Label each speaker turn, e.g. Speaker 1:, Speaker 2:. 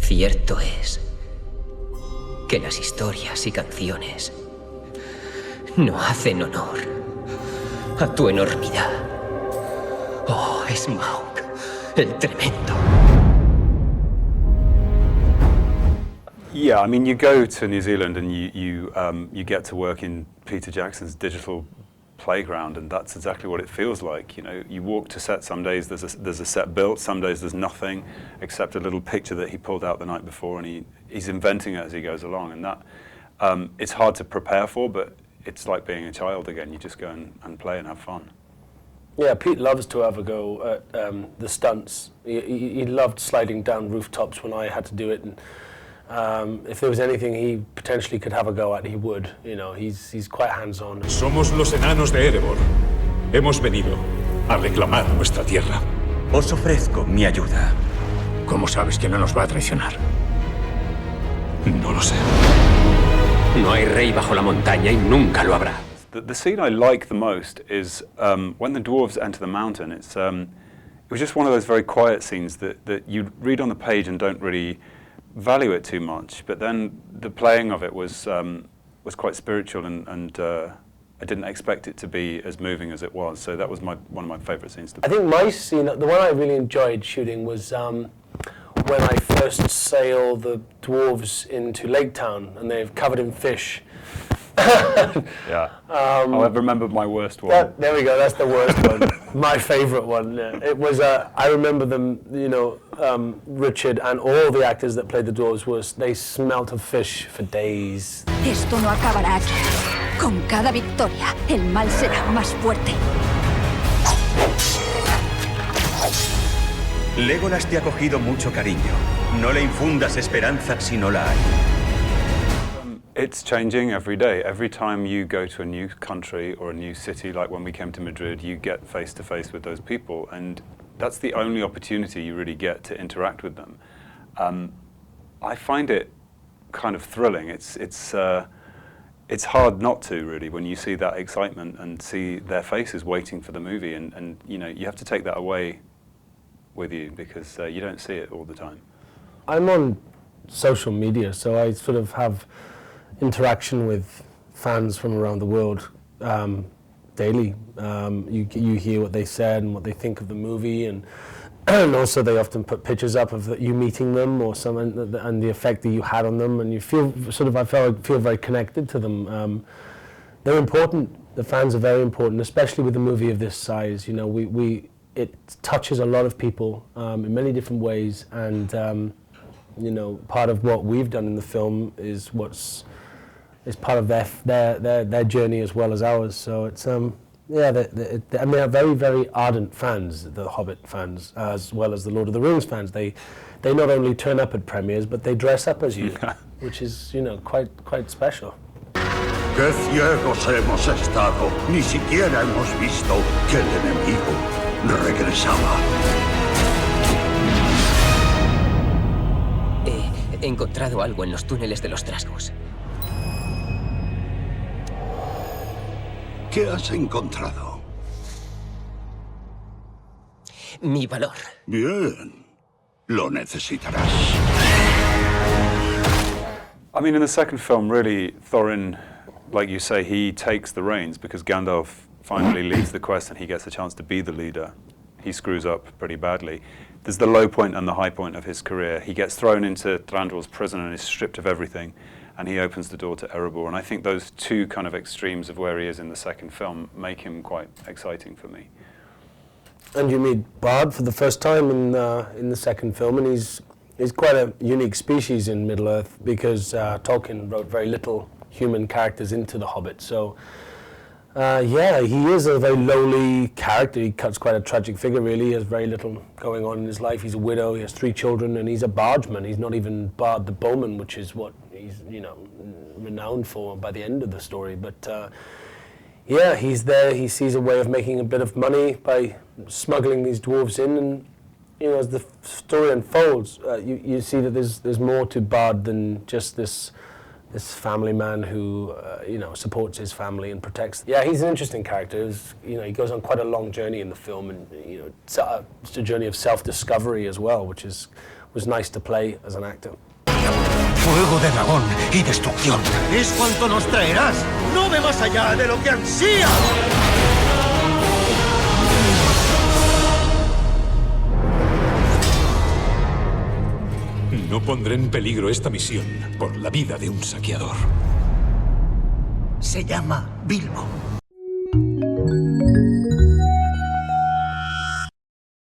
Speaker 1: Cierto es que las historias y canciones no hacen honor a tu enormidad. Oh, Smaug, el tremendo.
Speaker 2: Yeah, I mean, you go to New Zealand and you get to work in Peter Jackson's digital playground, and that's exactly what it feels like. You know, you walk to set. Some days there's a set built. Some days there's nothing except a little picture that he pulled out the night before, and he's inventing it as he goes along. And that it's hard to prepare for, but it's like being a child again. You just go and play and have fun.
Speaker 3: Yeah, Pete loves to have a go at the stunts. He loved sliding down rooftops when I had to do it, and if there was anything he potentially could have a go at, he would. You know, he's quite hands-on.
Speaker 4: Somos los enanos de Erebor. Hemos venido a reclamar nuestra tierra.
Speaker 5: Os ofrezco mi ayuda.
Speaker 4: ¿Cómo sabes que no nos va a traicionar? No lo sé.
Speaker 1: No hay rey bajo la montaña y nunca lo habrá.
Speaker 2: The scene I like the most is when the dwarves enter the mountain. It was just one of those very quiet scenes that you read on the page and don't really value it too much, but then the playing of it was quite spiritual, and I didn't expect it to be as moving as it was. So that was one of my favourite scenes to play.
Speaker 3: I think my scene, the one I really enjoyed shooting, was when I first sail the dwarves into Lake Town and they're covered in fish.
Speaker 2: Yeah. I remember my worst one.
Speaker 3: There we go. That's the worst one. My favourite one. Yeah. It was. I remember them. You know, Richard and all the actors that played the dwarves they smelt of fish for days.
Speaker 6: Esto no acabará aquí. Con cada victoria, el mal será más fuerte.
Speaker 5: Legolas te ha cogido mucho cariño. No le infundas esperanza si no la hay.
Speaker 2: It's changing every day. Every time you go to a new country or a new city, like when we came to Madrid, you get face to face with those people, and that's the only opportunity you really get to interact with them. I find it kind of thrilling. It's hard not to, really, when you see that excitement and see their faces waiting for the movie, and you know, you have to take that away with you because you don't see it all the time.
Speaker 3: I'm on social media, so I sort of have interaction with fans from around the world daily. You hear what they said and what they think of the movie, and also they often put pictures up of you meeting them or someone and the effect that you had on them, and you feel I feel very connected to them. They're important. The fans are very important, especially with a movie of this size. You know, it touches a lot of people in many different ways, and you know, part of what we've done in the film is part of their journey as well as ours. So it's yeah, and they are very, very ardent fans, the Hobbit fans, as well as the Lord of the Rings fans. They not only turn up at premieres, but they dress up as you, which is, you know, quite special.
Speaker 7: Qué ciegos hemos estado, ni siquiera hemos visto que el enemigo regresaba.
Speaker 1: He encontrado algo en los túneles de los trasgos.
Speaker 7: ¿Qué has encontrado?
Speaker 1: Mi valor.
Speaker 7: Bien, lo necesitarás.
Speaker 2: I mean, in the second film, really, Thorin, like you say, he takes the reins because Gandalf finally leads the quest and he gets a chance to be the leader. He screws up pretty badly. There's the low point and the high point of his career. He gets thrown into Thranduil's prison and is stripped of everything, and he opens the door to Erebor. And I think those two kind of extremes of where he is in the second film make him quite exciting for me.
Speaker 3: And you meet Bard for the first time in the second film, and he's quite a unique species in Middle-earth because Tolkien wrote very little human characters into The Hobbit. So yeah, he is a very lowly character. He cuts quite a tragic figure, really. He has very little going on in his life. He's a widow, he has 3 children, and he's a bargeman. He's not even Bard the Bowman, which is what he's, you know, renowned for by the end of the story. But yeah, he's there. He sees a way of making a bit of money by smuggling these dwarves in, and you know, as the story unfolds, you see that there's more to Bard than just this family man who you know, supports his family and protects. Yeah, he's an interesting character. You know, he goes on quite a long journey in the film, and you know, it's a journey of self-discovery as well, which is was nice to play as an actor.
Speaker 7: Fuego de dragón y destrucción.
Speaker 5: ¿Es cuanto nos traerás? ¡No ve más allá de lo que ansía!
Speaker 4: No pondré en peligro esta misión por la vida de un saqueador.
Speaker 7: Se llama Bilbo.